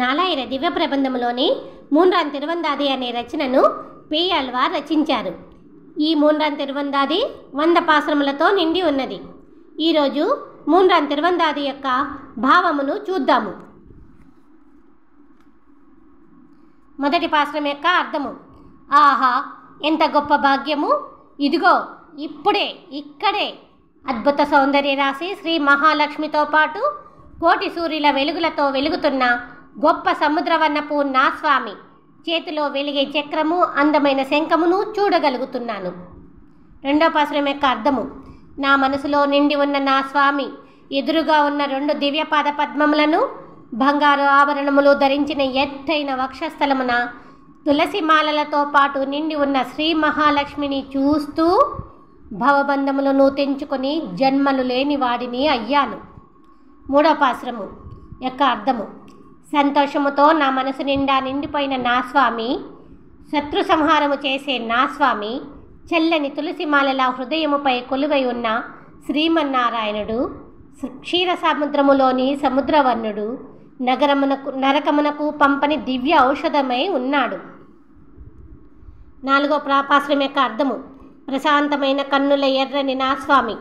నాలాయిర దివ్య ప్రబంధములోని మూన్రాన్ తిరువందాది అనే రచనను పేయాళ్వార్ రచించారు. ఈ మూన్రాన్ తిరువందాది 100 పాసురములతో నిండి ఉన్నది. ఈరోజు మూన్రాన్ తిరువందాది యొక్క భావమును చూద్దాము. మొదటి పాసురం యొక్క అర్థము. ఆహా, ఎంత గొప్ప భాగ్యము! ఇదిగో ఇప్పుడే ఇక్కడే అద్భుత సౌందర్య రాశి శ్రీ మహాలక్ష్మితో పాటు కోటి సూర్యుల వెలుగులతో వెలుగుతున్న గొప్ప సముద్రవర్ణపు నా స్వామి చేతిలో వెలిగే చక్రము, అందమైన శంఖమును చూడగలుగుతున్నాను. రెండో పాసురం యొక్క అర్థము. నా మనసులో నిండి ఉన్న నా స్వామి ఎదురుగా ఉన్న 2 దివ్యపాద పద్మములను బంగారు ఆభరణములు ధరించిన ఎత్తైన వక్షస్థలమున తులసి మాలలతో పాటు నిండి ఉన్న శ్రీ మహాలక్ష్మిని చూస్తూ భవబంధములను తెంచుకొని జన్మలు లేని వాడిని అయ్యాను. మూడో పాసురము యొక్క అర్థము. సంతోషముతో నా మనసు నిండా నిండిపోయిన నా స్వామి, శత్రు సంహారము చేసే నా స్వామి, చల్లని తులసిమాలల హృదయముపై కొలువై ఉన్న శ్రీమన్నారాయణుడు, క్షీర సముద్రములోని సముద్రవర్ణుడు, నరకమునకు పంపని దివ్య ఔషధమై ఉన్నాడు. నాలుగో పాసురం యొక్క అర్థము. ప్రశాంతమైన కన్నుల ఎర్రని నా స్వామి,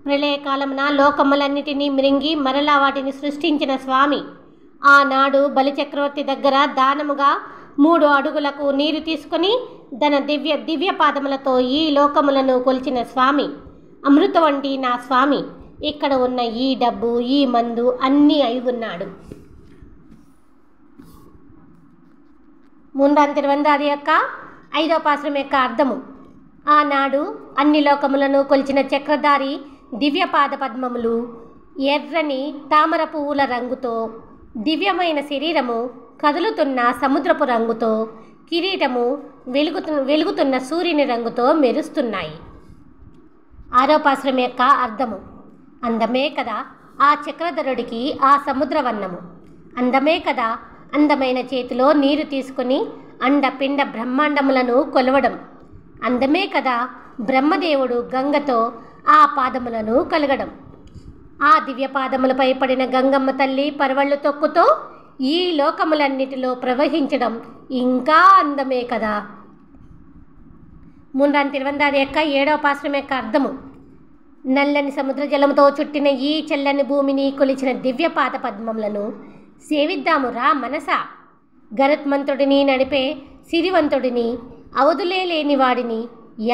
ప్రళయకాలమున లోకములన్నిటినీ మృంగి మరలా వాటిని సృష్టించిన స్వామి, ఆనాడు బలిచక్రవర్తి దగ్గర దానముగా 3 అడుగులకు నీరు తీసుకొని తన దివ్య పాదములతో ఈ లోకములను కొలిచిన స్వామి, అమృత వంటి నా స్వామి ఇక్కడ ఉన్న ఈ డబ్బు, ఈ మందు అన్నీ అయి ఉన్నాడు. మూన్రాన్ తిరువందాది యొక్క 5వ పాసురం యొక్క అర్థము. ఆనాడు అన్ని లోకములను కొలిచిన చక్రధారి దివ్యపాద పద్మములు, ఎర్రని తామర పువ్వుల రంగుతో, దివ్యమైన శరీరము కదులుతున్న సముద్రపు రంగుతో, కిరీటము వెలుగుతున్న సూర్యుని రంగుతో మెరుస్తున్నాయి. 6వ పాసురం యొక్క అర్థము. అందమే కదా ఆ చక్రధరుడికి ఆ సముద్రవర్ణము, అందమే కదా అందమైన చేతిలో నీరు తీసుకుని అండపిండ బ్రహ్మాండములను కొలవడం, అందమే కదా బ్రహ్మదేవుడు గంగతో ఆ పాదములను కలగడం, ఆ దివ్య పాదములపై పడిన గంగమ్మ తల్లి పరవళ్ళు తొక్కుతో ఈ లోకములన్నిటిలో ప్రవహించడం ఇంకా అందమే కదా. మూన్రాన్ తిరువందాది యొక్క 7వ పాసురం యొక్క అర్థము. నల్లని సముద్ర జలముతో చుట్టిన ఈ చల్లని భూమిని కొలిచిన దివ్యపాద పద్మములను సేవిద్దాము రా మనసా. గరుత్మంతుడిని నడిపే సిరివంతుడిని, అవధులే లేని వాడిని,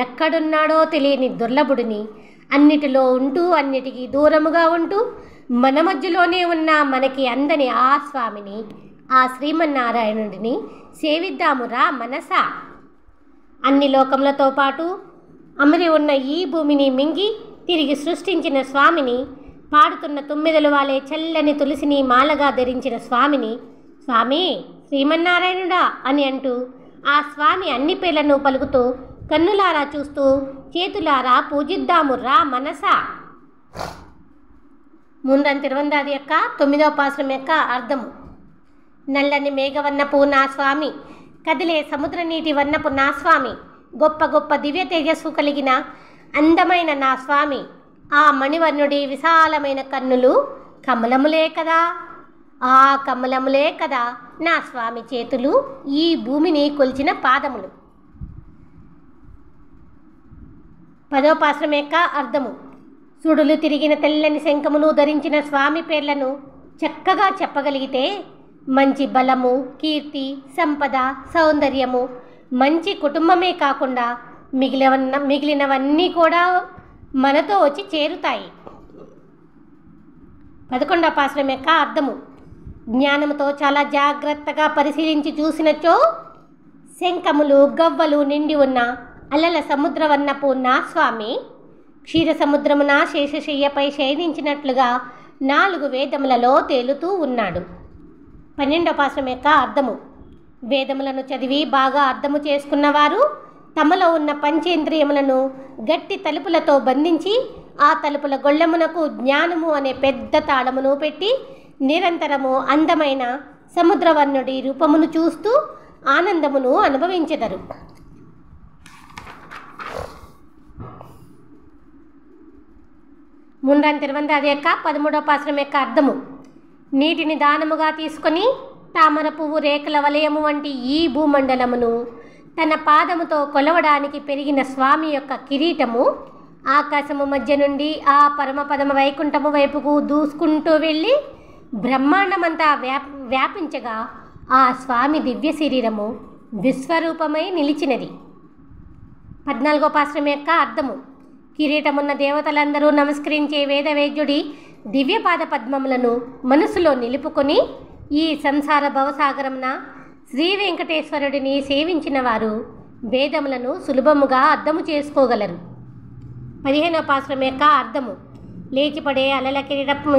ఎక్కడున్నాడో తెలియని దుర్లభుడిని, అన్నిటిలో ఉంటూ అన్నిటికీ దూరముగా ఉంటూ మన మధ్యలోనే ఉన్న మనకి అందని ఆ స్వామిని, ఆ శ్రీమన్నారాయణుడిని సేవిద్దాము రా మనసా. అన్ని లోకములతో పాటు అమరి ఉన్న ఈ భూమిని మింగి తిరిగి సృష్టించిన స్వామిని, పాడుతున్న తుమ్మెదలు వాలే చల్లని తులసిని మాలగా ధరించిన స్వామిని, స్వామి శ్రీమన్నారాయణుడా అని అంటూ ఆ స్వామి అన్ని పేర్లను పలుకుతూ కన్నులారా చూస్తూ చేతులారా పూజిద్దాము రా మనసా. మూన్రాన్ తిరువందాది యొక్క 9వ పాసురం యొక్క అర్థము. నల్లని మేఘవర్ణపు నా స్వామి, కదిలే సముద్ర నీటి వర్ణపు నా స్వామి, గొప్ప గొప్ప దివ్య తేజస్సు కలిగిన అందమైన నా స్వామి, ఆ మణివర్ణుడి విశాలమైన కన్నులు కమలములే కదా, ఆ కమలములే కదా నా స్వామి చేతులు, ఈ భూమిని కొలిచిన పాదములు. 10వ పాసురం యొక్క అర్థము. సుడులు తిరిగిన తెల్లని శంఖమును ధరించిన స్వామి పేర్లను చక్కగా చెప్పగలిగితే మంచి బలము, కీర్తి, సంపద, సౌందర్యము, మంచి కుటుంబమే కాకుండా మిగిలినవన్నీ కూడా మనతో వచ్చి చేరుతాయి. 11వ పాసురం యొక్క అర్థము. జ్ఞానముతో చాలా జాగ్రత్తగా పరిశీలించి చూసినచో శంఖములు, గవ్వలు నిండి ఉన్న అలల సముద్రవర్ణపు నా స్వామి క్షీర సముద్రమున శేషశయ్యపై శయనించినట్లుగా 4 వేదములలో తేలుతూ ఉన్నాడు. 12వ పాసురం యొక్క అర్థము. వేదములను చదివి బాగా అర్థము చేసుకున్నవారు తమలో ఉన్న పంచేంద్రియములను గట్టి తలుపులతో బంధించి ఆ తలుపుల గొళ్ళెమునకు జ్ఞానము అనే పెద్ద తాళమును పెట్టి నిరంతరము అందమైన సముద్రవర్ణుడి రూపమును చూస్తూ ఆనందమును అనుభవించెదరు. మూన్రాన్ తిరువందాది యొక్క 13వ పాసురం యొక్క అర్థము. నీటిని దానముగా తీసుకొని తామర పువ్వు రేఖల వలయము వంటి ఈ భూమండలమును తన పాదముతో కొలవడానికి పెరిగిన స్వామి యొక్క కిరీటము ఆకాశము మధ్య నుండి ఆ పరమపదమ వైకుంఠము వైపుకు దూసుకుంటూ వెళ్ళి బ్రహ్మాండమంతా వ్యాపించగా ఆ స్వామి దివ్య శరీరము విశ్వరూపమై నిలిచినది. 14వ పాశ్రం యొక్క అర్థము. కిరీటమున్న దేవతలందరూ నమస్కరించే వేదవేద్యుడి దివ్యపాద పద్మములను మనసులో నిలుపుకొని ఈ సంసార భవసాగరమున శ్రీ వెంకటేశ్వరుడిని సేవించిన వారు వేదములను సులభముగా అర్థము చేసుకోగలరు. 15వ పాశ్రం యొక్క అర్థము. లేచిపడే అలల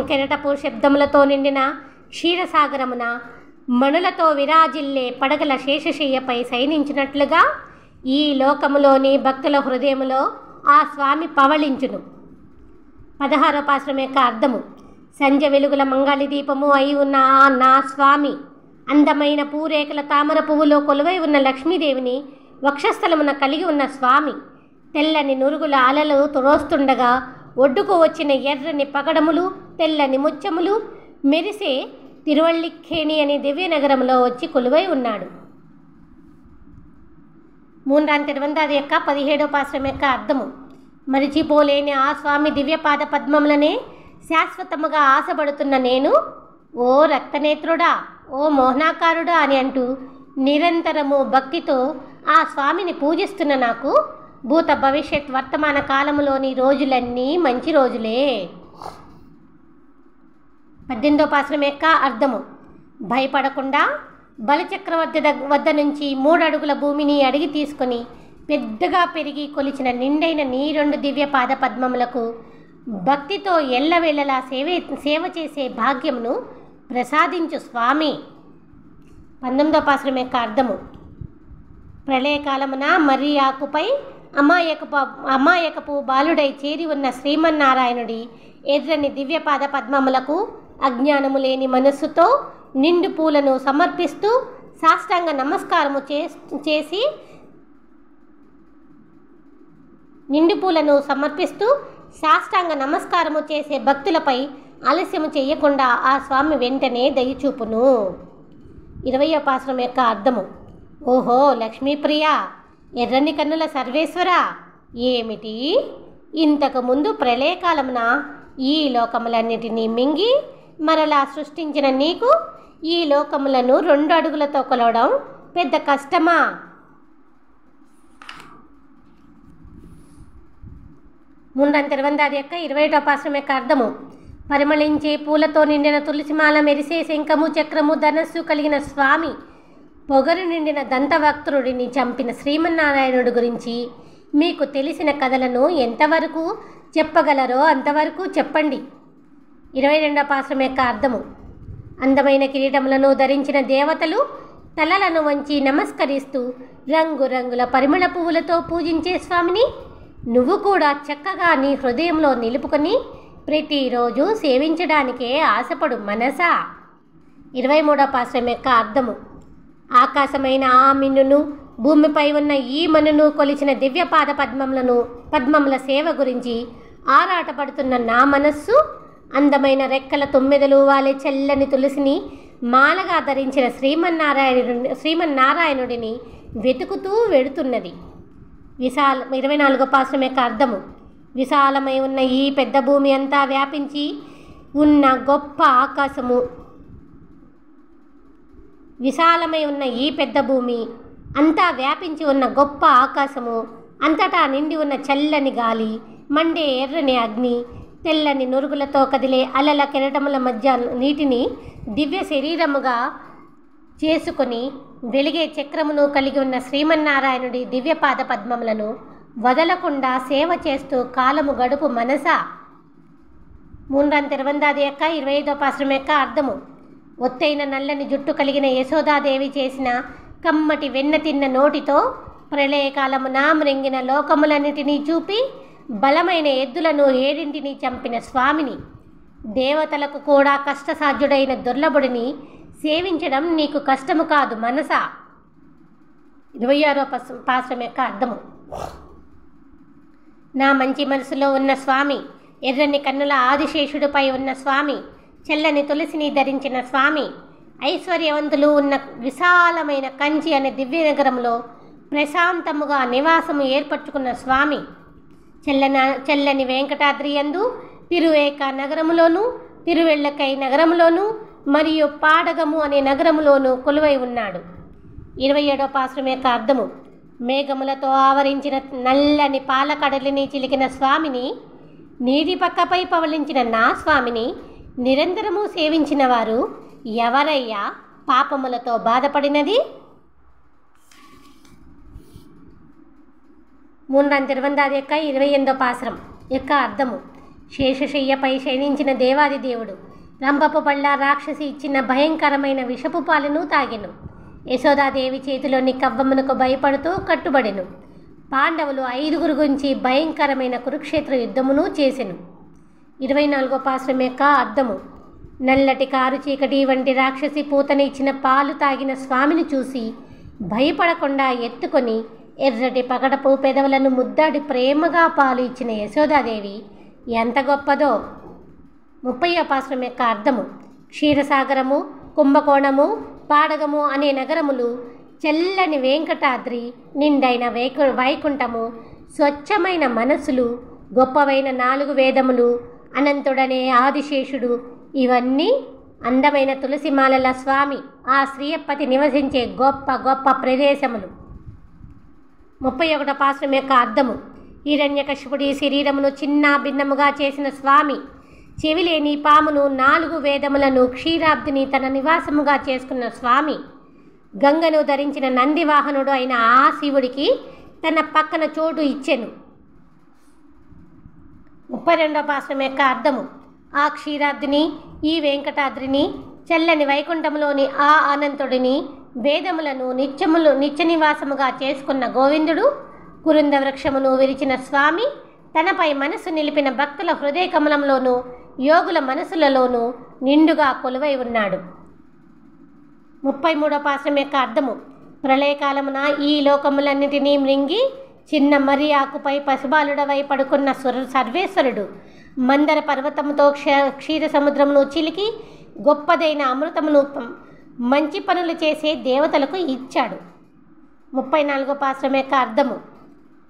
కెరటపు శబ్దములతో నిండిన క్షీరసాగరమున మణులతో విరాజిల్లే పడగల శేషశయ్యపై శయనించినట్లుగా ఈ లోకములోని భక్తుల హృదయములో ఆ స్వామి పవళించును. 16వ పాశ్రం యొక్క అర్థము. సంజ వెలుగుల మంగళి దీపము అయి ఉన్న ఆ నా స్వామి అందమైన పూరేకల తామర పువ్వులో కొలువై ఉన్న లక్ష్మీదేవిని వక్షస్థలమున కలిగి ఉన్న స్వామి తెల్లని నురుగుల అలలు తురోస్తుండగా ఒడ్డుకు వచ్చిన ఎర్రని పగడములు తెల్లని ముత్యములు మెరిసే తిరువళ్ళిఖేణి అనే దివ్యనగరంలో వచ్చి కొలువై ఉన్నాడు. 3వ తిరువందాది యొక్క 17వ పాశ్రం యొక్క అర్థము. మరిచిపోలేని ఆ స్వామి దివ్యపాద పద్మములనే శాశ్వతముగా ఆశపడుతున్న నేను, ఓ రక్తనేత్రుడా, ఓ మోహనాకారుడా అని అంటూ నిరంతరము భక్తితో ఆ స్వామిని పూజిస్తున్న నాకు భూత భవిష్యత్ వర్తమాన కాలములోని రోజులన్నీ మంచి రోజులే. 18వ పాశ్రం యొక్క అర్థము. భయపడకుండా బలిచక్రవర్తి వద్ద నుంచి 3 అడుగుల భూమిని అడిగి తీసుకొని పెద్దగా పెరిగి కొలిచిన నిండైన నీ 2 దివ్య పాద పద్మములకు భక్తితో ఎల్లవేళలా సేవ చేసే భాగ్యమును ప్రసాదించు స్వామి. 19వ పాశ్రం యొక్క అర్థము. ప్రళయకాలమున మర్రి ఆకుపై అమాయకపు బాలుడై చేరి ఉన్న శ్రీమన్నారాయణుడి ఎర్రని దివ్యపాద పద్మములకు అజ్ఞానము లేని మనస్సుతో నిండు పూలను సమర్పిస్తూ సాష్టాంగ నమస్కారము చేసి సాష్టాంగ నమస్కారము చేసే భక్తులపై ఆలస్యము చేయకుండా ఆ స్వామి వెంటనే దయచూపును. 20వ పాశ్రం యొక్క అర్థము. ఓహో లక్ష్మీప్రియ, ఎర్రని కన్నుల సర్వేశ్వర, ఏమిటి ఇంతకుముందు ప్రళయకాలమున ఈ లోకములన్నిటినీ మింగి మరలా సృష్టించిన నీకు ఈ లోకములను 2 అడుగులతో కొలవడం పెద్ద కష్టమా? ముందంతర్వందాది యొక్క 21వ పాశ్రం యొక్క అర్థము. పరిమళించే పూలతో నిండిన తులసిమాల మెరిసే శంఖము చక్రము ధనస్సు కలిగిన స్వామి పొగరు నిండిన దంతవక్త్రుడిని చంపిన శ్రీమన్నారాయణుడి గురించి మీకు తెలిసిన కథలను ఎంతవరకు చెప్పగలరో అంతవరకు చెప్పండి. 22వ పాశ్రం యొక్క అర్థము. అందమైన కిరీటములను ధరించిన దేవతలు తలలను వంచి నమస్కరిస్తూ రంగురంగుల పరిమళ పువ్వులతో పూజించే స్వామిని నువ్వు కూడా చక్కగా నీ హృదయంలో నిలుపుకొని ప్రతిరోజు సేవించడానికే ఆశపడు మనసా. 23వ పాశ్రం యొక్క అర్థము. ఆకాశమైన ఆ మిన్నును భూమిపై ఉన్న ఈ మనును కొలిచిన దివ్యపాద పద్మముల సేవ గురించి ఆరాటపడుతున్న నా మనస్సు అందమైన రెక్కల 9 వాలే చల్లని తులసిని మాలగా ధరించిన శ్రీమన్నారాయణుడిని వెతుకుతూ వెడుతున్నది. 24వ పాశ్రం యొక్క అర్థము. విశాలమై ఉన్న ఈ పెద్ద భూమి అంతా వ్యాపించి ఉన్న గొప్ప ఆకాశము అంతటా నిండి ఉన్న చల్లని గాలి, మండే ఎర్రని అగ్ని, తెల్లని నురుగులతో కదిలే అలల కెరటముల మధ్య నీటిని దివ్య శరీరముగా చేసుకొని వెలిగే చక్రమును కలిగి ఉన్న శ్రీమన్నారాయణుడి దివ్యపాద పద్మములను వదలకుండా సేవ చేస్తూ కాలము గడుపు మనసా. 3వ తిరువందాది యొక్క 25వ పాశ్రం యొక్క అర్థము. ఒత్తైన నల్లని జుట్టు కలిగిన యశోదాదేవి చేసిన కమ్మటి వెన్న తిన్న నోటితో ప్రళయకాలమున మ్రింగిన లోకములన్నిటినీ చూపి బలమైన ఎద్దులను 7 చంపిన స్వామిని, దేవతలకు కూడా కష్టసాధ్యుడైన దుర్లభుడిని సేవించడం నీకు కష్టము కాదు మనసా. 26వ పాశ్రం యొక్క అర్థము. నా మంచి మనసులో ఉన్న స్వామి, ఎర్రని కన్నుల ఆదిశేషుడిపై ఉన్న స్వామి, చల్లని తులసిని ధరించిన స్వామి, ఐశ్వర్యవంతులు ఉన్న విశాలమైన కంచి అనే దివ్య నగరంలో ప్రశాంతముగా నివాసము ఏర్పరచుకున్న స్వామి చెల్లని వెంకటాద్రి యందు తిరువేక నగరములోను, తిరువెళ్ళకై నగరములోను మరియు పాడగము అనే నగరములోను కొలువై ఉన్నాడు. 27వ పాశ్రం యొక్క అర్థము: మేఘములతో ఆవరించిన నల్లని పాలకడలిని చిలికిన స్వామిని, నీటి పక్కపై పవళించిన నా స్వామిని నిరంతరము సేవించిన వారు ఎవరయ్యా పాపములతో బాధపడినది? 28వ పాశ్రం యొక్క అర్థము: శేషశయ్యపై శయనించిన దేవాది దేవుడు రంభపు పళ్ళ రాక్షసి ఇచ్చిన భయంకరమైన విషపు పాలను తాగెను. యశోదాదేవి చేతిలోని కవ్వమునకు భయపడుతూ కట్టుబడెను. పాండవులు 5 గురించి భయంకరమైన కురుక్షేత్ర యుద్ధమును చేసెను. 24వ పాశ్రం యొక్క అర్థము: నల్లటి కారు చీకటి వంటి రాక్షసి పూతని ఇచ్చిన పాలు తాగిన స్వామిని చూసి భయపడకుండా ఎత్తుకొని ఎర్రటి పగడపు పెదవులను ముద్దాడి ప్రేమగా పాలు ఇచ్చిన యశోదాదేవి ఎంత గొప్పదో. 30వ పాశ్రం యొక్క అర్థము: క్షీరసాగరము, కుంభకోణము, పాడగము అనే నగరములు, చల్లని వెంకటాద్రి, నిండైన వైకుంఠము, స్వచ్ఛమైన మనసులు, గొప్పవైన 4 వేదములు, అనంతుడనే ఆదిశేషుడు, ఇవన్నీ అందమైన తులసిమాలల స్వామి ఆ శ్రీయప్పతి నివసించే గొప్ప గొప్ప ప్రదేశములు. 31వ పాశ్రం యొక్క అర్థము: హిరణ్యకశిపుడి శరీరమును చిన్న భిన్నముగా చేసిన స్వామి, చెవిలేని పామును, 4 వేదములను, క్షీరాబ్దిని తన నివాసముగా చేసుకున్న స్వామి, గంగను ధరించిన నందివాహనుడు అయిన ఆ శివుడికి తన పక్కన చోటు ఇచ్చెను. 32వ పాశ్రం యొక్క అర్థము: ఆ క్షీరాబ్దిని, ఈ వెంకటాద్రిని, చల్లని వైకుంఠములోని ఆ అనంతుడిని, వేదములను నిత్య నివాసముగా చేసుకున్న గోవిందుడు, కురుంద వృక్షమును విరిచిన స్వామి, తనపై మనసు నిలిపిన భక్తుల హృదయ కమలంలోనూ యోగుల మనసులలోనూ నిండుగా కొలువై ఉన్నాడు. 33వ పాశ్రం యొక్క అర్థము: ప్రళయకాలమున ఈ లోకములన్నిటినీ మృంగి చిన్న మర్రి ఆకుపై పసిబాలుడవై పడుకున్న సర్వేశ్వరుడు మందర పర్వతముతో క్షీర సముద్రమును చిలికి గొప్పదైన అమృతమును మంచి పనులు చేసే దేవతలకు ఇచ్చాడు. 34వ పాశ్రం యొక్క అర్థము: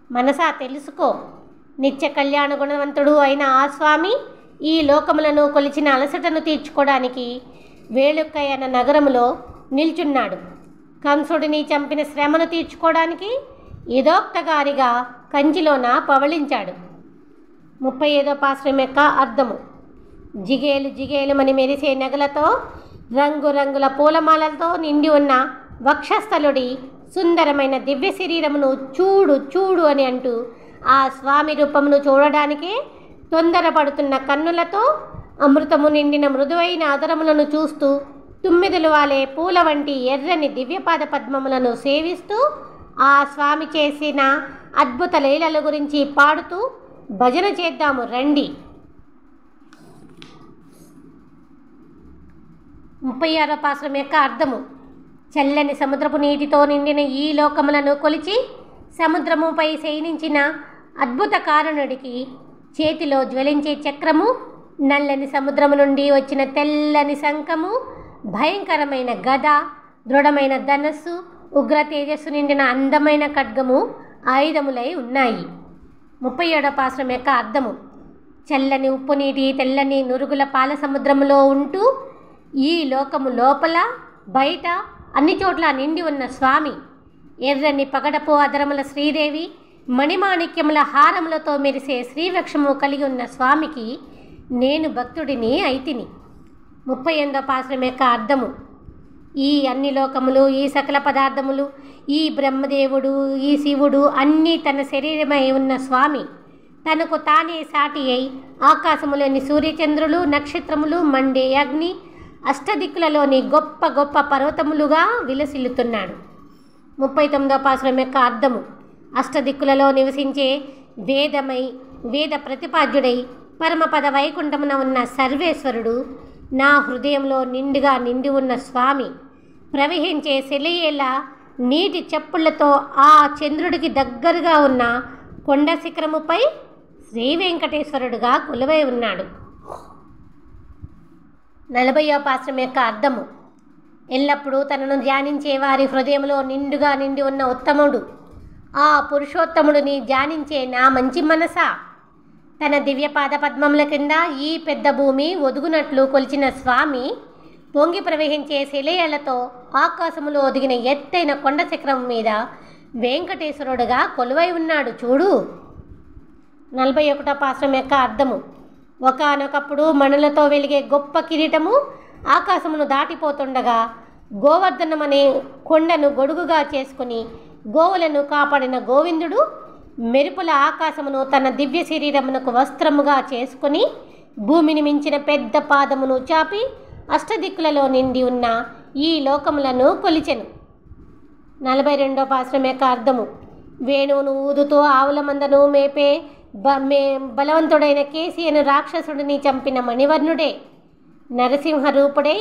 మనసా తెలుసుకో, నిత్య కళ్యాణ గుణవంతుడు అయిన ఆ స్వామి ఈ లోకములను కొలిచిన అలసటను తీర్చుకోవడానికి వేళుక్కై అన్న నగరములో నిల్చున్నాడు. కంసుడిని చంపిన శ్రమను తీర్చుకోవడానికి యథోక్తగారిగా కంచిలోన పవళించాడు. 35వ పాశ్రం యొక్క అర్థము: జిగేలు జిగేలుమని మెరిసే నగలతో, రంగురంగుల పూలమాలలతో నిండి ఉన్న వక్షస్థలుడి సుందరమైన దివ్య శరీరమును చూడు చూడు అని అంటూ ఆ స్వామి రూపమును చూడడానికే తొందరపడుతున్న కన్నులతో, అమృతము నిండిన మృదువైన ఆదరములను చూస్తూ, తుమ్మిదలు వాలే పూల వంటి ఎర్రని దివ్యపాద పద్మములను సేవిస్తూ, ఆ స్వామి చేసిన అద్భుత లీలల గురించి పాడుతూ భజన చేద్దాము రండి. 36వ పాశ్రం యొక్క అర్థము: చల్లని సముద్రపు నీటితో నిండిన ఈ లోకములను కొలిచి సముద్రముపై శయనించిన అద్భుత కారణుడికి చేతిలో జ్వలించే చక్రము, నల్లని సముద్రము నుండి వచ్చిన తెల్లని శంఖము, భయంకరమైన గద, దృఢమైన ధనస్సు, ఉగ్ర తేజస్సు నిండిన అందమైన ఖడ్గము ఆయుధములై ఉన్నాయి. 37వ పాశ్రం యొక్క అర్థము: చల్లని ఉప్పు నీటి, తెల్లని నురుగుల పాల సముద్రములో ఉంటూ ఈ లోకము లోపల బయట అన్ని చోట్ల నిండి ఉన్న స్వామి, ఎర్రని పగడపు అధరముల శ్రీదేవి, మణిమాణిక్యముల హారములతో మెరిసే శ్రీవృక్షము కలిగి ఉన్న స్వామికి నేను భక్తుడిని అయితిని. 38వ పాశ్రం యొక్క అర్థము: ఈ అన్ని లోకములు, ఈ సకల పదార్థములు, ఈ బ్రహ్మదేవుడు, ఈ శివుడు అన్నీ తన శరీరమై ఉన్న స్వామి, తనకు తానే సాటి అయి ఆకాశములోని సూర్యచంద్రులు, నక్షత్రములు, మండే అగ్ని, అష్టదిక్కులలోని గొప్ప గొప్ప పర్వతములుగా విలసిల్లుతున్నాడు. 39వ పాశ్రం యొక్క అర్థము: అష్టదిక్కులలో నివసించే వేదమై, వేద ప్రతిపాద్యుడై, పరమపద వైకుంఠమున ఉన్న సర్వేశ్వరుడు, నా హృదయంలో నిండుగా నిండి ఉన్న స్వామి, ప్రవహించే సెలయేల నీటి చెప్పులతో ఆ చంద్రుడికి దగ్గరగా ఉన్న కొండ శిఖరముపై శ్రీ వెంకటేశ్వరుడుగా కొలువై ఉన్నాడు. 40వ పాశ్రం యొక్క అర్థము: ఎల్లప్పుడూ తనను ధ్యానించే వారి హృదయంలో నిండుగా నిండి ఉన్న ఉత్తముడు, ఆ పురుషోత్తముడిని ధ్యానించే నా మంచి మనసా. తన దివ్యపాద పద్మముల కింద ఈ పెద్ద భూమి ఒదుగునట్లు కొలిచిన స్వామి పొంగి ప్రవహించే శిలయలతో ఆకాశములో ఒదిగిన ఎత్తైన కొండ శిఖరం మీద వెంకటేశ్వరుడుగా కొలువై ఉన్నాడు చూడు. 41వ పాశ్రం యొక్క అర్థము. ఒకానొకప్పుడు మణులతో వెలిగే గొప్ప కిరీటము ఆకాశమును దాటిపోతుండగా గోవర్ధనమనే కొండను గొడుగుగా చేసుకుని గోవులను కాపాడిన గోవిందుడు మెరుపుల ఆకాశమును తన దివ్య శరీరమునకు వస్త్రముగా చేసుకుని భూమిని మించిన పెద్ద పాదమును చాపి అష్టదిక్కులలో నిండి ఉన్న ఈ లోకములను కొలిచెను. 42వ పాశ్రం యొక్క అర్థము. వేణువును ఊదుతూ ఆవుల మందను మేపే బలవంతుడైన కేసియను రాక్షసుడిని చంపిన మణివర్ణుడే నరసింహ రూపుడై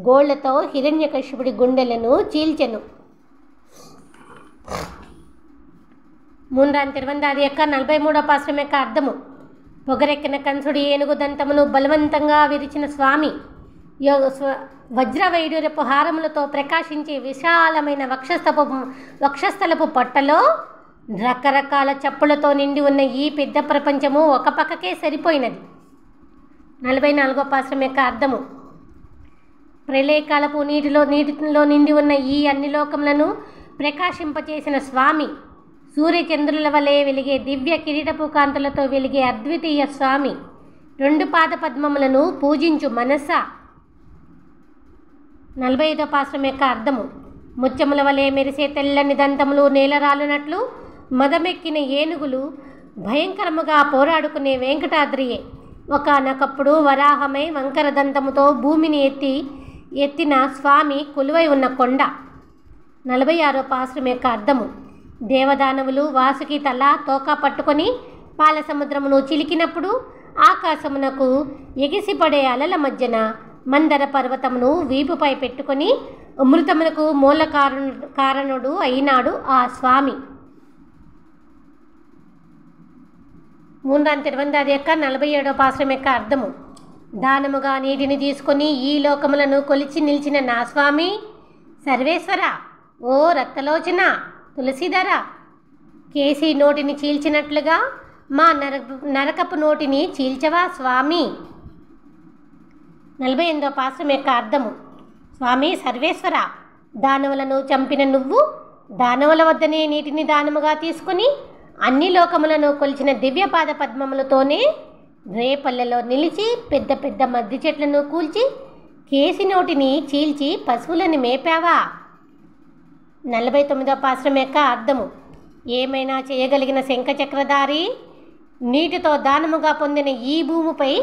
గోళ్లతో హిరణ్యకశిపుడి గుండెలను చీల్చెను. 43వ పాశ్రం యొక్క అర్థము. పొగరెక్కిన కంసుడి ఏనుగు దంతమును బలవంతంగా విరిచిన స్వామి వజ్రవైడూర్యపు హారములతో ప్రకాశించే విశాలమైన వక్షస్థలపు పట్టలో రకరకాల చప్పులతో నిండి ఉన్న ఈ పెద్ద ప్రపంచము ఒక పక్కకే సరిపోయినది. 44వ పాశ్రం యొక్క అర్థము. ప్రళయకాలపు నీటిలో నిండి ఉన్న ఈ అన్ని లోకములను ప్రకాశింపచేసిన స్వామి సూర్యచంద్రుల వలె వెలిగే దివ్య కిరీటపు కాంతులతో వెలిగే అద్వితీయ స్వామి 2 పాద పద్మములను పూజించు మనసా. 45వ పాశ్రం యొక్క అర్థము. ముత్యముల వలె మెరిసే తెల్లని దంతములు నేలరాలునట్లు మదమెక్కిన ఏనుగులు భయంకరముగా పోరాడుకునే వెంకటాద్రియే ఒకానొకప్పుడు వరాహమై వంకర దంతముతో భూమిని ఎత్తిన స్వామి కొలువై ఉన్న కొండ. 46వ పాశ్రం యొక్క అర్థము. దేవదానవులు వాసుకి తల తోక పట్టుకొని పాల సముద్రమును చిలికినప్పుడు ఆకాశమునకు ఎగిసిపడే అలల మధ్యన మందర పర్వతమును వీపుపై పెట్టుకొని అమృతమునకు మూల కారణుడు అయినాడు ఆ స్వామి. 47వ పాశ్రం యొక్క అర్థము. దానముగా నీటిని తీసుకొని ఈ లోకములను కొలిచి నిలిచిన నా స్వామి సర్వేశ్వర, ఓ రక్తలోచన, తులసిధర, కేసి నోటిని చీల్చినట్లుగా మా నరకపు నోటిని చీల్చవా స్వామి. 48వ పాశ్రం యొక్క అర్థము. స్వామి సర్వేశ్వర, దానవులను చంపిన నువ్వు దానవుల వద్దనే నీటిని దానముగా తీసుకుని అన్ని లోకములను కొలిచిన దివ్యపాద పద్మములతోనే రేపల్లెలో నిలిచి పెద్ద పెద్ద మద్ది చెట్లను కూల్చి కేసి నోటిని చీల్చి పశువులను మేపావా. 49వ పాశ్రం యొక్క అర్థము. ఏమైనా చేయగలిగిన శంఖచక్రధారి, నీటితో దానముగా పొందిన ఈ భూమిపై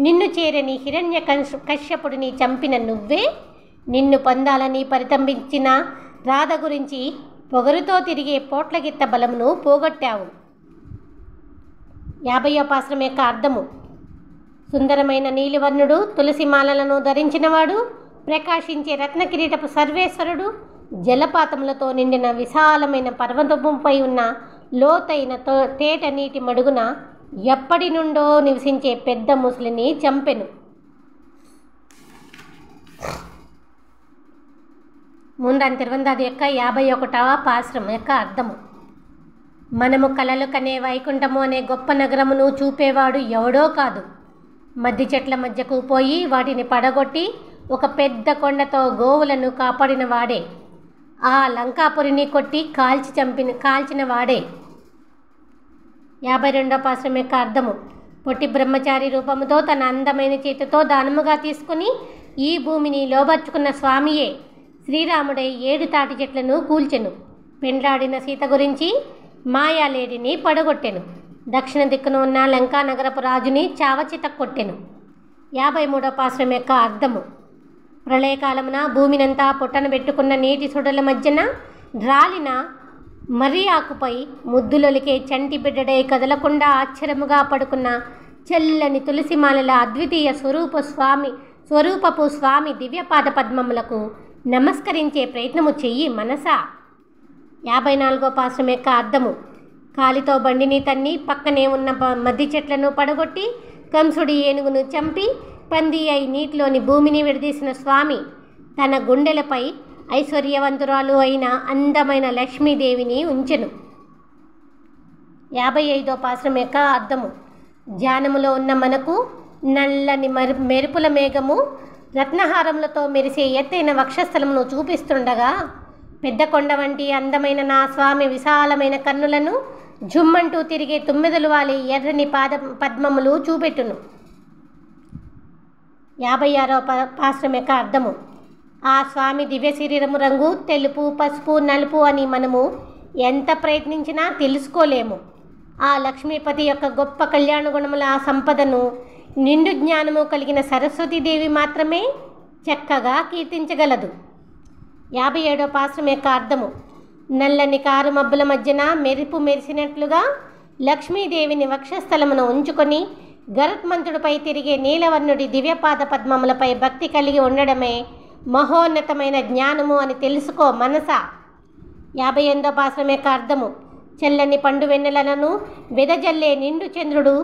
నిన్ను చేరని హిరణ్య కశ్యపుడిని చంపిన నువ్వే నిన్ను పొందాలని పరితంబించిన రాధ గురించి పొగరుతో తిరిగే పోట్లగిత్త బలమును పోగొట్టావు. 50వ పాశ్రం యొక్క అర్థము. సుందరమైన నీలివర్ణుడు, తులసిమాలలను ధరించినవాడు, ప్రకాశించే రత్నకిరీటపు సర్వేశ్వరుడు, జలపాతములతో నిండిన విశాలమైన పర్వతముపై ఉన్న లోతైన తేట నీటి మడుగున ఎప్పటి నుండో నివసించే పెద్ద ముసలిని చంపెను. 51వ పాశ్రం యొక్క అర్థము. మనము కలలు కనే వైకుంఠము అనే గొప్ప నగరమును చూపేవాడు ఎవడో కాదు, మద్ది చెట్ల మధ్యకు పోయి వాటిని పడగొట్టి ఒక పెద్ద కొండతో గోవులను కాపాడిన వాడే, ఆ లంకాపురిని కొట్టి కాల్చిన వాడే. 52వ పాశ్రం యొక్క అర్థము. పొట్టి బ్రహ్మచారి రూపముతో తన అందమైన చేతితో దానముగా తీసుకుని ఈ భూమిని లోబర్చుకున్న స్వామియే శ్రీరాముడై 7 తాటి చెట్లను కూల్చెను. పెండ్లాడిన సీత గురించి మాయాలేడిని పడగొట్టెను. దక్షిణ దిక్కున ఉన్న లంకా నగరపు రాజుని చావచిత కొట్టెను. 53వ పాశ్రం యొక్క అర్థము. ప్రళయకాలమున భూమినంతా పుట్టనబెట్టుకున్న నీటి సుడల మధ్యన రాలిన మర్రి ఆకుపై ముద్దులొలికే చంటి బిడ్డడై కదలకుండా ఆశ్చర్యముగా పడుకున్న చల్లని తులసిమాలల అద్వితీయ స్వరూపపు స్వామి దివ్యపాద పద్మములకు నమస్కరించే ప్రయత్నము చెయ్యి మనసా. 54వ పాశ్రం యొక్క అర్థము. కాలితో బండిని తన్ని పక్కనే ఉన్న మద్ది చెట్లను పడగొట్టి కంసుడి ఏనుగును చంపి పంది అయి నీటిలోని భూమిని విడదీసిన స్వామి తన గుండెలపై ఐశ్వర్యవంతురాలు అయిన అందమైన లక్ష్మీదేవిని ఉంచెను. 55వ పాశ్రం యొక్క అర్థము. ధ్యానములో ఉన్న మనకు నల్లని మెరుపుల మేఘము రత్నహారములతో మెరిసే ఎత్తైన వక్షస్థలమును చూపిస్తుండగా, పెద్ద కొండ వంటి అందమైన నా స్వామి విశాలమైన కన్నులను జుమ్మంటూ తిరిగే తుమ్మెదలు వాలి ఎర్రని పద్మములు చూపెట్టును. 56వ పాశ్రం యొక్క అర్థము. ఆ స్వామి దివ్య శరీరము రంగు తెలుపు, పసుపు, నలుపు అని మనము ఎంత ప్రయత్నించినా తెలుసుకోలేము. ఆ లక్ష్మీపతి యొక్క గొప్ప కళ్యాణ గుణముల ఆ సంపదను నిండు జ్ఞానము కలిగిన సరస్వతీదేవి మాత్రమే చక్కగా కీర్తించగలదు. 57వ పాశ్రం యొక్క అర్థము. నల్లని కారు మబ్బుల మధ్యన మెరుపు మెరిసినట్లుగా లక్ష్మీదేవిని వక్షస్థలమును ఉంచుకొని గరుత్మంతుడిపై తిరిగే నీలవర్ణుడి దివ్యపాద పద్మములపై భక్తి కలిగి ఉండడమే మహోన్నతమైన జ్ఞానము అని తెలుసుకో మనసా. 58వ పాశ్రం యొక్క అర్థము. చల్లని పండు వెన్నెలను వెదజల్లే నిండు చంద్రుడు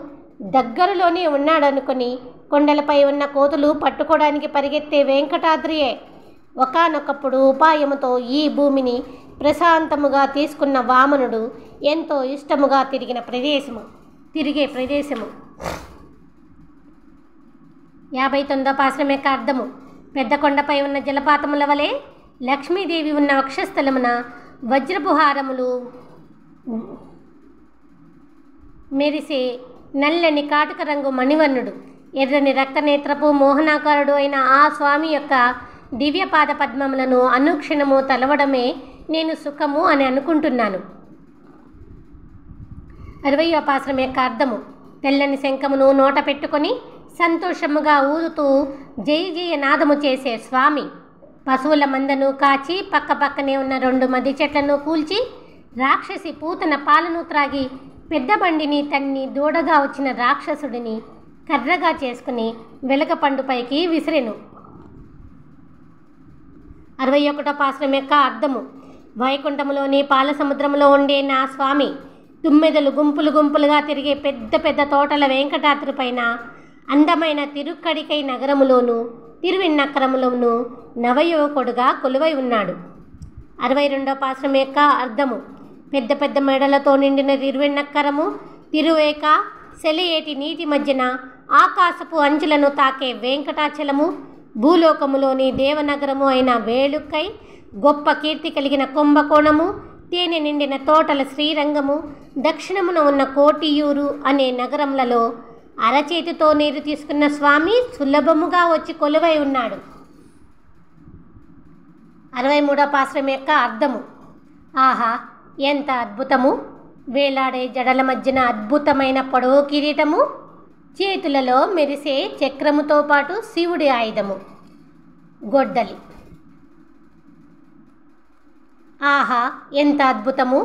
దగ్గరలోనే ఉన్నాడనుకుని కొండలపై ఉన్న కోతులు పట్టుకోవడానికి పరిగెత్తే వెంకటాద్రియే ఒకానొకప్పుడు ఉపాయముతో ఈ భూమిని ప్రశాంతముగా తీసుకున్న వామనుడు ఎంతో ఇష్టముగా తిరిగే ప్రదేశము. 59వ పాశ్రం యొక్క అర్థము. పెద్ద కొండపై ఉన్న జలపాతముల వలె లక్ష్మీదేవి ఉన్న వక్షస్థలమున వజ్రపు హారములు మెరిసే నల్లని కాటుక రంగు మణివర్ణుడు ఎర్రని రక్తనేత్రపు మోహనాకారుడు అయిన ఆ స్వామి యొక్క దివ్యపాద పద్మములను అనుక్షణము తలవడమే నేను సుఖము అని అనుకుంటున్నాను. 60వ పాశ్రం యొక్క అర్థము. తెల్లని శంఖమును నోట పెట్టుకొని సంతోషముగా ఊదుతూ జయ జయ నాదము చేసే స్వామి పశువుల మందను కాచి పక్కపక్కనే ఉన్న 2 మద్ది చెట్లను కూల్చి రాక్షసి పూతన పాలను త్రాగి పెద్ద బండిని తన్ని దూడగా వచ్చిన రాక్షసుడిని కర్రగా చేసుకుని వెలగపండుపైకి విసిరెను. 61వ పాశ్రం యొక్క అర్థము. వైకుంఠములోని పాల సముద్రంలో ఉండే నా స్వామి తుమ్మెదలు గుంపులు గుంపులుగా తిరిగే పెద్ద పెద్ద తోటల వెంకటాద్రి పైన అందమైన తిరుక్కడికై నగరములోను తిరువిన్నక్కరములోను నవయువకుడుగా కొలువై ఉన్నాడు. 62వ పాశ్రం యొక్క అర్థము. పెద్ద పెద్ద మెడలతో నిండిన తిరువిన్నక్కరము తిరువేక సెలయేటి నీటి మధ్యన ఆకాశపు అంచులను తాకే వెంకటాచలము భూలోకములోని దేవనగరము అయిన వేలుక్కై గొప్ప కీర్తి కలిగిన కుంభకోణము తేనె నిండిన తోటల శ్రీరంగము దక్షిణమున ఉన్న కోటియూరు అనే నగరములలో అరచేతితో నీరు తీసుకున్న స్వామి సులభముగా వచ్చి కొలువై ఉన్నాడు. 63వ పాశ్రం యొక్క అర్థము. ఆహా, ఎంత అద్భుతము! వేలాడే జడల మధ్యన అద్భుతమైన పొడవు కిరీటము, చేతులలో మెరిసే చక్రముతో పాటు శివుడి ఆయుధము గొడ్డలి. ఆహా, ఎంత అద్భుతము!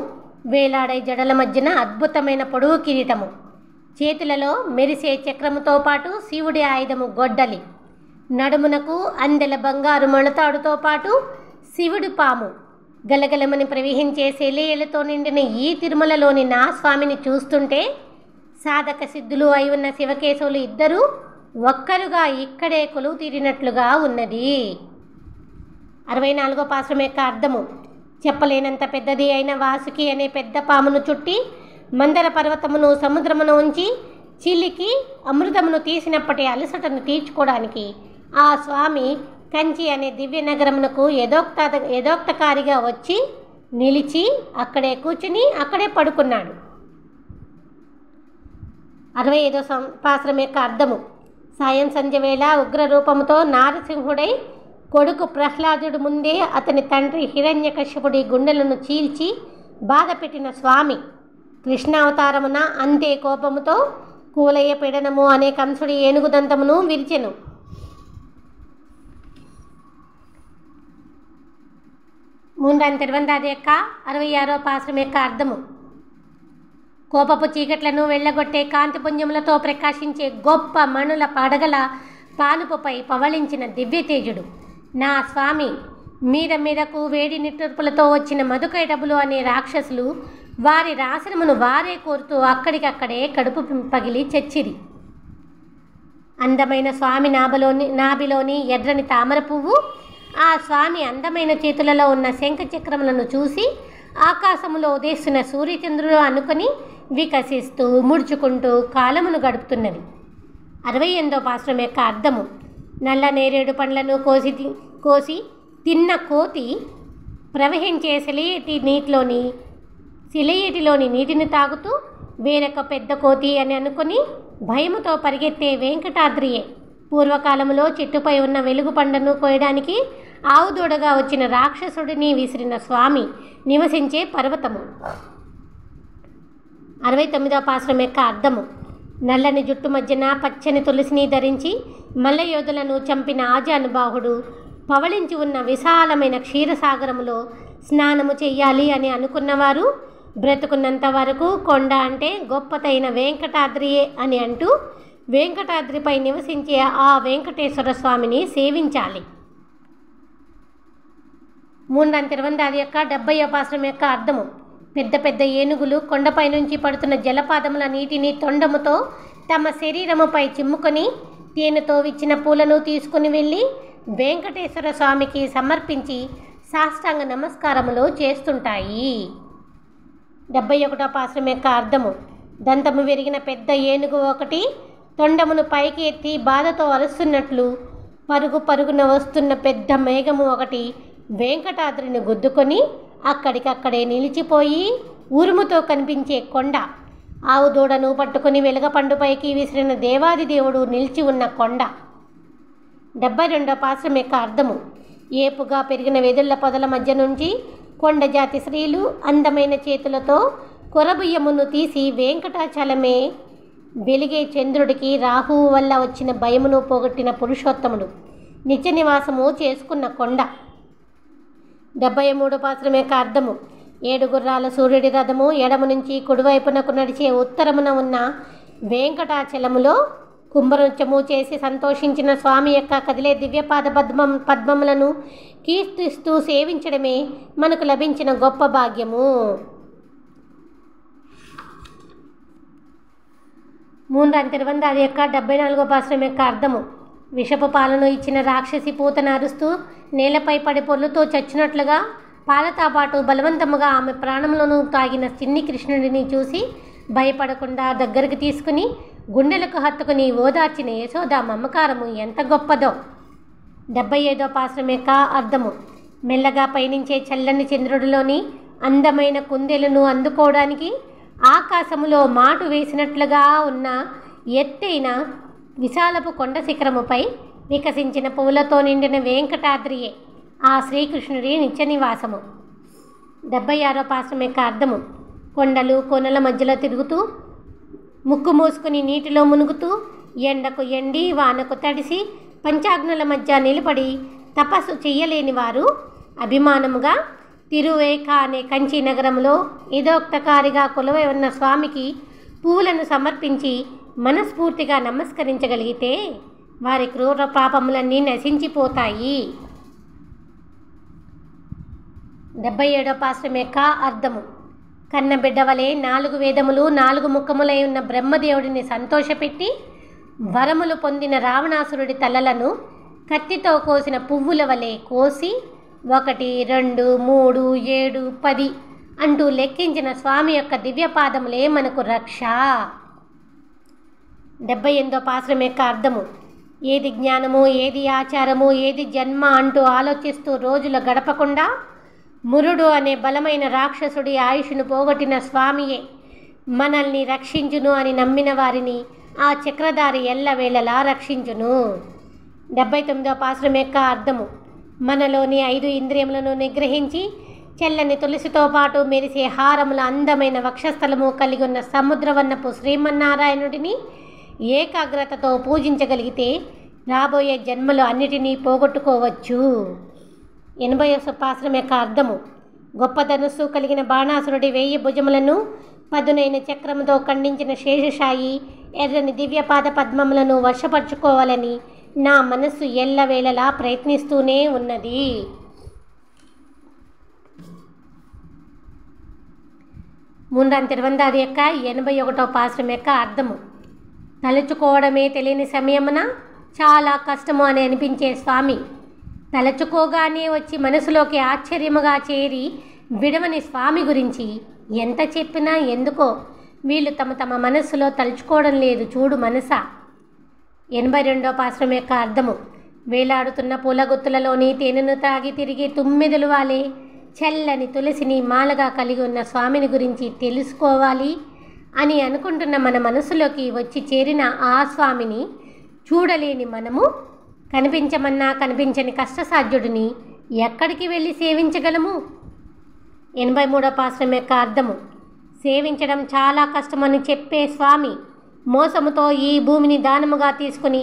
వేలాడే జడల మధ్యన అద్భుతమైన పొడవు కిరీటము, చేతులలో మెరిసే చక్రముతో పాటు శివుడి ఆయుధము గొడ్డలి, నడుమునకు అందెల బంగారు మొళతాడుతో పాటు శివుడి పాము, గలగలమని ప్రవహించే సెలయేలతో నిండిన ఈ తిరుమలలోని నా స్వామిని చూస్తుంటే సాధక సిద్ధులు అయి ఉన్న శివకేశవులు ఇద్దరూ ఒక్కరుగా ఇక్కడే కొలువు తీరినట్లుగా ఉన్నది. 64వ పాశ్రం యొక్క అర్థము. చెప్పలేనంత పెద్దది అయిన వాసుకి అనే పెద్ద పామును చుట్టి మందర పర్వతమును సముద్రమును ఉంచి చిలికి అమృతమును తీసినప్పటి అలసటను తీర్చుకోవడానికి ఆ స్వామి కంచి అనే దివ్య నగరమునకు యథోక్తకారిగా వచ్చి నిలిచి అక్కడే కూర్చుని అక్కడే పడుకున్నాడు. 65వ పాశ్రం యొక్క అర్థము. సాయం సంధ్య వేళ ఉగ్రరూపముతో నారసింహుడై కొడుకు ప్రహ్లాదుడు ముందే అతని తండ్రి హిరణ్యకశ్యపుడి గుండెలను చీల్చి బాధపెట్టిన స్వామి కృష్ణావతారమున అంతే కోపముతో కూలయ్య పీడనము అనే కంసుడి ఏనుగుదంతమును విరిచెను. మూండాన్ తిరువందాది యొక్క 66వ పాశ్రం యొక్క అర్థము. కోపపు చీకట్లను వెళ్ళగొట్టే కాంతిపుంజములతో ప్రకాశించే గొప్ప మణుల పడగల పానుపుపై పవళించిన దివ్యతేజుడు నా స్వామి మీదకు వేడి నిట్టూర్పులతో వచ్చిన మధుకైటబులు అనే రాక్షసులు వారి రాశనమును వారే కోరుతూ అక్కడికక్కడే కడుపు పగిలి చచ్చిరి. అందమైన స్వామి నాభిలోని ఎర్రని తామర పువ్వు ఆ స్వామి అందమైన చేతులలో ఉన్న శంఖ చక్రములను చూసి ఆకాశములో ఉదయిస్తున్న సూర్యచంద్రులు అనుకొని వికసిస్తూ ముడుచుకుంటూ కాలమును గడుపుతున్నది. 68వ పాశ్రం యొక్క అర్థము. నల్ల నేరేడు పండ్లను కోసి తిన్న కోతి ప్రవహించే సెలయేటిలోని నీటిని తాగుతూ వేరొక పెద్ద కోతి అని అనుకుని భయముతో పరిగెత్తే వెంకటాద్రియే. పూర్వకాలంలో చెట్టుపై ఉన్న వెలుగు పండును కోయడానికి ఆవుదూడగా వచ్చిన రాక్షసుడిని విసిరిన స్వామి నివసించే పర్వతము. 69వ పాశ్రం యొక్క అర్థము. నల్లని జుట్టు మధ్యన పచ్చని తులసిని ధరించి మల్లయోధులను చంపిన ఆజానుబాహుడు పవళించి ఉన్న విశాలమైన క్షీరసాగరములో స్నానము చెయ్యాలి అని అనుకున్నవారు బ్రతుకున్నంత వరకు కొండ అంటే గొప్పతైన వెంకటాద్రియే అని అంటూ వెంకటాద్రిపై నివసించే ఆ వెంకటేశ్వర స్వామిని సేవించాలి. 3 యొక్క 70వ పాశ్రం యొక్క అర్థము. పెద్ద పెద్ద ఏనుగులు కొండపై నుంచి పడుతున్న జలపాతముల నీటిని తొండముతో తమ శరీరముపై చిమ్ముకొని తేనెతో విచ్చిన పూలను తీసుకుని వెళ్ళి వెంకటేశ్వర స్వామికి సమర్పించి సాష్టాంగ నమస్కారములు చేస్తుంటాయి. 71వ పాశ్రం యొక్క అర్థము. దంతము విరిగిన పెద్ద ఏనుగు ఒకటి తొండమును పైకి ఎత్తి బాధతో అరుస్తున్నట్లు పరుగున వస్తున్న పెద్ద మేఘము ఒకటి వెంకటాద్రిని గుద్దుకొని అక్కడికక్కడే నిలిచిపోయి ఉరుముతో కనిపించే కొండ, ఆవు దూడను పట్టుకుని వెలగపండుపైకి విసిరిన దేవాది దేవుడు నిలిచి ఉన్న కొండ. 72వ పాశ్రం యొక్క అర్థము. ఏపుగా పెరిగిన వెదుళ్ల పొదల మధ్య నుంచి కొండ జాతి స్త్రీలు అందమైన చేతులతో కొరబుయ్యమును తీసి వెంకటాచలమే వెలిగే చంద్రుడికి రాహువు వల్ల వచ్చిన భయమును పోగొట్టిన పురుషోత్తముడు నిత్య నివాసము చేసుకున్న కొండ. 73వ పాశ్రం యొక్క అర్థము. 7 గుర్రాల సూర్యుడి రథము ఎడమ నుంచి కుడివైపునకు నడిచే ఉత్తరమున ఉన్న వెంకటాచలములో కుంభనృత్యము చేసి సంతోషించిన స్వామి యొక్క కదిలే దివ్యపాద పద్మములను కీర్తిస్తూ సేవించడమే మనకు లభించిన గొప్ప భాగ్యము. 3 యొక్క 74వ పాశ్రం యొక్క అర్థము. విషపు పాలను ఇచ్చిన రాక్షసి పూతను అరుస్తూ నేలపై పడి పొర్లుతో చచ్చినట్లుగా పాలతో పాటు బలవంతముగా ఆమె ప్రాణములను తాగిన చిన్ని కృష్ణుడిని చూసి భయపడకుండా దగ్గరికి తీసుకుని గుండెలకు హత్తుకుని ఓదార్చిన యశోద మమకారము ఎంత గొప్పదో. 75వ పాశ్రం యొక్క అర్థము. మెల్లగా పయనించే చల్లని చంద్రుడిలోని అందమైన కుందెలను అందుకోవడానికి ఆకాశములో మాటు వేసినట్లుగా ఉన్న ఎత్తైన విశాలపు కొండ శిఖరముపై వికసించిన పువ్వులతో నిండిన వెంకటాద్రియే ఆ శ్రీకృష్ణుడి నిత్య నివాసము. 76వ పాశ్రం యొక్క అర్థము. కొండలు కొనల మధ్యలో తిరుగుతూ ముక్కు మూసుకుని నీటిలో మునుగుతూ ఎండకు ఎండి వానకు తడిసి పంచాగ్నుల మధ్య నిలబడి తపస్సు చెయ్యలేని వారు అభిమానముగా తిరువేక అనే కంచి నగరంలో ఇదోక్తకారిగా కొలువై ఉన్న స్వామికి పువ్వులను సమర్పించి మనస్ఫూర్తిగా నమస్కరించగలిగితే వారి క్రూర పాపములన్నీ నశించిపోతాయి. 77వ పాశ్రం యొక్క అర్థము. కన్నబిడ్డ వలె 4 వేదములు 4 ముఖములై ఉన్న బ్రహ్మదేవుడిని సంతోషపెట్టి వరములు పొందిన రావణాసురుడి తలలను కత్తితో కోసిన పువ్వుల వలె కోసి 1, 2, 3, 7, 10 అంటూ లెక్కించిన స్వామి యొక్క దివ్యపాదములే మనకు రక్ష. 78వ పాశ్రం యొక్క అర్థము. ఏది జ్ఞానము, ఏది ఆచారము, ఏది జన్మ అంటూ ఆలోచిస్తూ రోజుల గడపకుండా మురుడు అనే బలమైన రాక్షసుడి ఆయుష్ను పోగొట్టిన స్వామియే మనల్ని రక్షించును అని నమ్మిన వారిని ఆ చక్రధారి ఎల్లవేళలా రక్షించును. 79వ పాశ్రం యొక్క అర్థము. మనలోని 5 ఇంద్రియములను నిగ్రహించి చెల్లని తులసితో పాటు మెరిసే హారముల అందమైన వక్షస్థలము కలిగి ఉన్న సముద్రవర్ణపు శ్రీమన్నారాయణుడిని ఏకాగ్రతతో పూజించగలిగితే రాబోయే జన్మలు అన్నిటినీ పోగొట్టుకోవచ్చు. 80వ పాశ్రం యొక్క అర్థము. గొప్ప ధనుస్సు కలిగిన బాణాసురుడి 1000 భుజములను పదునైన చక్రముతో ఖండించిన శేషశాయి ఎర్రని దివ్యపాద పద్మములను వశపరుచుకోవాలని నా మనస్సు ఎల్లవేళలా ప్రయత్నిస్తూనే ఉన్నది. 3 యొక్క 81వ పాశ్రం యొక్క అర్థము. తలుచుకోవడమే తెలియని సమయమున చాలా కష్టము అని అనిపించే స్వామి తలచుకోగానే వచ్చి మనసులోకి ఆశ్చర్యముగా చేరి విడవని స్వామి గురించి ఎంత చెప్పినా ఎందుకో వీళ్ళు తమ తమ మనస్సులో తలుచుకోవడం లేదు చూడు మనసా. 82వ పాశ్రం యొక్క అర్థము. వేలాడుతున్న పూలగుత్తులలోని తేనెను తాగి తిరిగి తుమ్మెదలు వాలే చల్లని తులసిని మాలగా కలిగి ఉన్న స్వామిని గురించి తెలుసుకోవాలి అని అనుకుంటున్న మన మనసులోకి వచ్చి చేరిన ఆ స్వామిని చూడలేని మనము కనిపించమన్నా కనిపించని కష్టసాధ్యుడిని ఎక్కడికి వెళ్ళి సేవించగలము? 83వ పాశ్రం యొక్క అర్థము. సేవించడం చాలా కష్టమని చెప్పే స్వామి మోసముతో ఈ భూమిని దానముగా తీసుకుని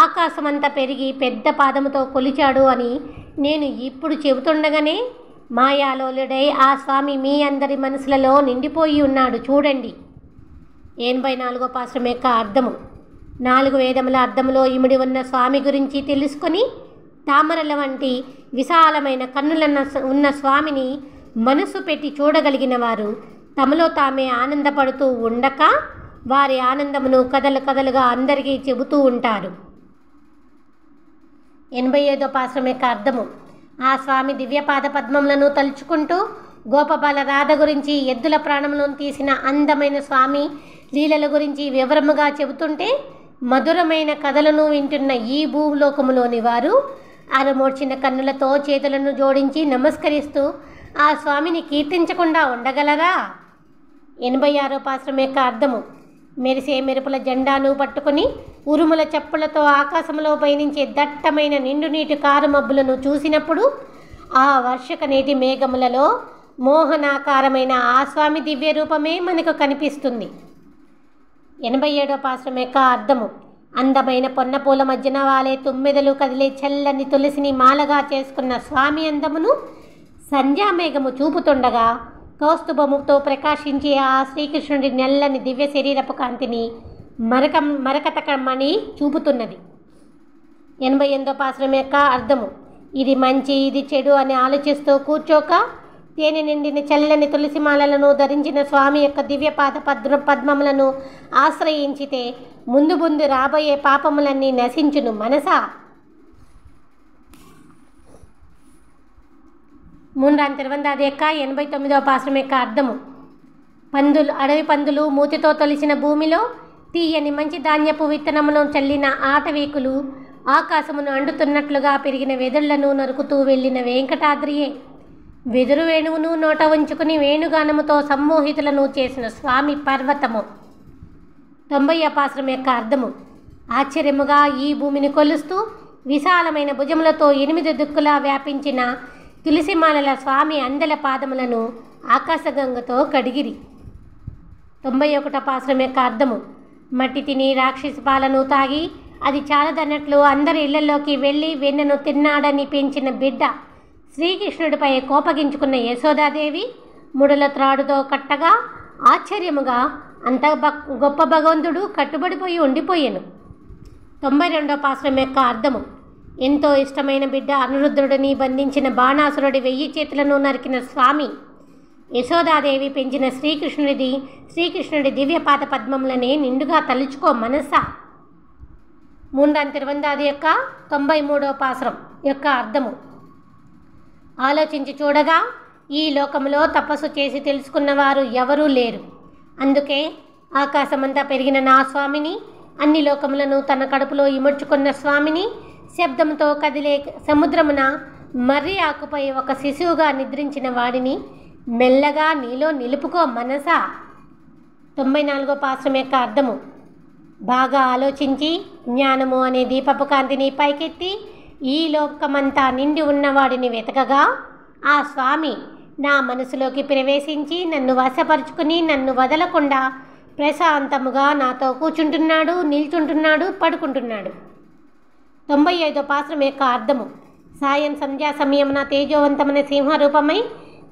ఆకాశమంతా పెరిగి పెద్ద పాదముతో కొలిచాడు అని నేను ఇప్పుడు చెబుతుండగానే మాయాలోలుడై ఆ స్వామి మీ అందరి మనసులలో నిండిపోయి ఉన్నాడు చూడండి. 84వ పాశ్రం యొక్క అర్థము. 4 వేదముల అర్థములో ఇమిడి ఉన్న స్వామి గురించి తెలుసుకొని తామరల వంటి విశాలమైన కన్నులన్న ఉన్న స్వామిని మనసు పెట్టి చూడగలిగిన వారు తమలో తామే ఆనందపడుతూ ఉండక వారి ఆనందమును కథలు కథలుగా అందరికీ చెబుతూ ఉంటారు. 85వ పాశ్రం యొక్క అర్థము. ఆ స్వామి దివ్యపాద పద్మములను తలుచుకుంటూ గోపబాల రాధ గురించి ఎద్దుల ప్రాణములను తీసిన అందమైన స్వామి లీలల గురించి వివరముగా చెబుతుంటే మధురమైన కథలను వింటున్న ఈ భూలోకములోని వారు అరమోడ్చిన కన్నులతో చేతులను జోడించి నమస్కరిస్తూ ఆ స్వామిని కీర్తించకుండా ఉండగలరా? 86వ పాశ్రం యొక్క అర్థము. మెరిసే మెరుపుల జెండాను పట్టుకుని ఉరుముల చప్పులతో ఆకాశంలో పయనించే దట్టమైన నిండు నీటి కారుమబ్బులను చూసినప్పుడు ఆ వర్షక నీటి మేఘములలో మోహనాకారమైన ఆ స్వామి దివ్య రూపమే మనకు కనిపిస్తుంది. 87వ పాశ్రం యొక్క అర్థము. అందమైన పొన్నపూల మధ్యన వాలే తుమ్మెదలు కదిలే చల్లని తులసిని మాలగా చేసుకున్న స్వామి అందమును సంధ్యామేఘము చూపుతుండగా కౌస్తుభముతో ప్రకాశించే ఆ శ్రీకృష్ణుడి నెల్లని దివ్య శరీరపు కాంతిని మరకతకమని చూపుతున్నది. 88వ పాశ్రం యొక్క అర్థము. ఇది మంచి ఇది చెడు అని ఆలోచిస్తూ కూర్చోక తేనె నిండిన చల్లని తులసిమాలలను ధరించిన స్వామి యొక్క దివ్యపాద పద్మములను ఆశ్రయించితే ముందు ముందు రాబోయే పాపములన్నీ నశించును మనసా. 89వ పాశ్రం యొక్క అర్థము. అడవి పందులు మూతితో తొలిసిన భూమిలో తీయని మంచి ధాన్యపు విత్తనమును చల్లిన ఆటవీకులు ఆకాశమును అంటుతున్నట్లుగా పెరిగిన వెదుళ్లను నరుకుతూ వెళ్ళిన వెంకటాద్రియే వెదురు వేణువును నోట ఉంచుకుని వేణుగానముతో సమ్మోహితులను చేసిన స్వామి పర్వతము. 90వ పాశ్రం యొక్క అర్థము. ఆశ్చర్యముగా ఈ భూమిని కొలుస్తూ విశాలమైన భుజములతో 8 దిక్కులా వ్యాపించిన తులసిమాలల స్వామి అందెల పాదములను ఆకాశగంగతో కడిగిరి. 91వ పాశ్రం యొక్క అర్థము. మట్టి తిని రాక్షసి పాలను తాగి అది చాలదన్నట్లు అందరి ఇళ్లలోకి వెళ్ళి వెన్నను తిన్నాడని పెంచిన బిడ్డ శ్రీకృష్ణుడిపై కోపగించుకున్న యశోదాదేవి ముడుల త్రాడుతో కట్టగా ఆశ్చర్యముగా అంత గొప్ప భగవంతుడు కట్టుబడిపోయి ఉండిపోయాను. 92వ పాశ్రం యొక్క అర్థము. ఎంతో ఇష్టమైన బిడ్డ అనిరుద్ధుడిని బంధించిన బాణాసురుడి 1000 చేతులను నరికిన స్వామి యశోదాదేవి పెంచిన శ్రీకృష్ణుడి దివ్యపాద పద్మములనే నిండుగా తలుచుకో మనసా. 3 యొక్క 93వ పాశ్రం యొక్క అర్థము. ఆలోచించి చూడగా ఈ లోకములో తపస్సు చేసి తెలుసుకున్నవారు ఎవరూ లేరు. అందుకే ఆకాశమంతా పెరిగిన నా స్వామిని, అన్ని లోకములను తన కడుపులో ఇముడ్చుకున్న స్వామిని, శబ్దంతో కదిలే సముద్రమున మర్రి ఆకుపై ఒక శిశువుగా నిద్రించిన వాడిని మెల్లగా నీలో నిలుపుకో మనసా. 94వ పాశ్రం యొక్క అర్థము. బాగా ఆలోచించి జ్ఞానము అనే దీపపు కాంతిని పైకెత్తి ఈ లోకమంతా నిండి ఉన్నవాడిని వెతకగా ఆ స్వామి నా మనసులోకి ప్రవేశించి నన్ను వశపరుచుకుని నన్ను వదలకుండా ప్రశాంతముగా నాతో కూర్చుంటున్నాడు, నిల్చుంటున్నాడు, పడుకుంటున్నాడు. 95వ పాశ్రం యొక్క అర్థము. సాయం సంధ్యా సమయమున తేజోవంతమైన సింహరూపమై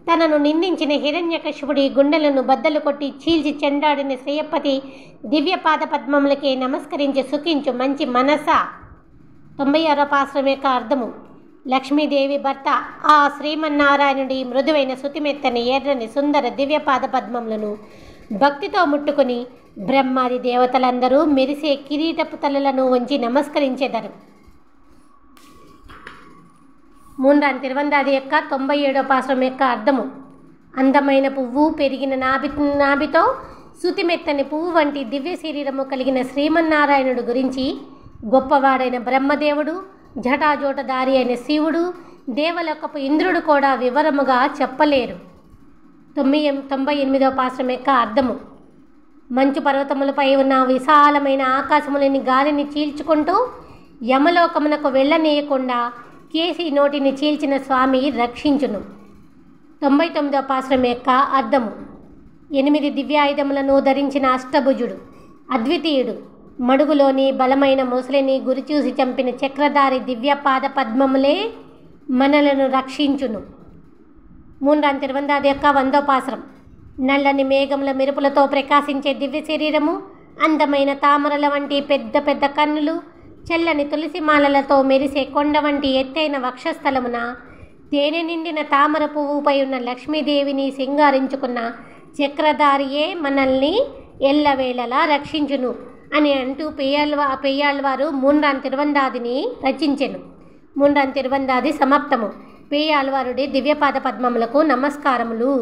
తనను నిందించిన హిరణ్యకశిపుడి గుండెలను బద్దలు కొట్టి చీల్చి చెండాడిన శ్రేయపతి దివ్యపాద పద్మములకే నమస్కరించి సుఖించు మంచి మనసా. 96వ పాశ్రం యొక్క అర్థము. లక్ష్మీదేవి భర్త ఆ శ్రీమన్నారాయణుడి మృదువైన శృతిమెత్తని ఎర్రని సుందర దివ్యపాద పద్మములను భక్తితో ముట్టుకుని బ్రహ్మాది దేవతలందరూ మెరిసే కిరీటపు తలలను వంచి నమస్కరించెదరు. మూన్రాన్ తిరువందాది యొక్క 97వ పాశ్రం యొక్క అర్థము. అందమైన పువ్వు, పెరిగిన నాభితో శుతిమెత్తని పువ్వు వంటి దివ్య శరీరము కలిగిన శ్రీమన్నారాయణుడు గురించి గొప్పవాడైన బ్రహ్మదేవుడు, జటాజోటధారి అయిన శివుడు, దేవలోకపు ఇంద్రుడు కూడా వివరముగా చెప్పలేరు. 98వ పాశ్రం యొక్క అర్థము. మంచు పర్వతములపై ఉన్న విశాలమైన ఆకాశములని గాలిని చీల్చుకుంటూ యమలోకమునకు వెళ్ళనీయకుండా కేసి నోటిని చీల్చిన స్వామి రక్షించును. 99వ పాశ్రం యొక్క అర్థము. 8 దివ్యాయుధములను ధరించిన అష్టభుజుడు, అద్వితీయుడు, మడుగులోని బలమైన ముసలిని గురిచూసి చంపిన చక్రధారి దివ్య పాద పద్మములే మనలను రక్షించును. మూన్రాన్ తిరువందాది యొక్క 100వ పాశ్రం. నల్లని మేఘముల మెరుపులతో ప్రకాశించే దివ్య శరీరము, అందమైన తామరల వంటి పెద్ద పెద్ద కన్నులు, చల్లని తులసి మాలలతో మెరిసే కొండ వంటి ఎత్తైన వక్షస్థలమున తేనె నిండిన తామర పువ్వుపై ఉన్న లక్ష్మీదేవిని సింగారించుకున్న చక్రధారియే మనల్ని ఎల్లవేళలా రక్షించును అని అంటూ పెయ్యాళ్వారు మూన్రాన్ తిరువందాదిని రచించెను. మూన్రాన్ తిరువందాది సమాప్తము. పెయ్యాళ్వారుడి దివ్యపాద పద్మములకు నమస్కారములు.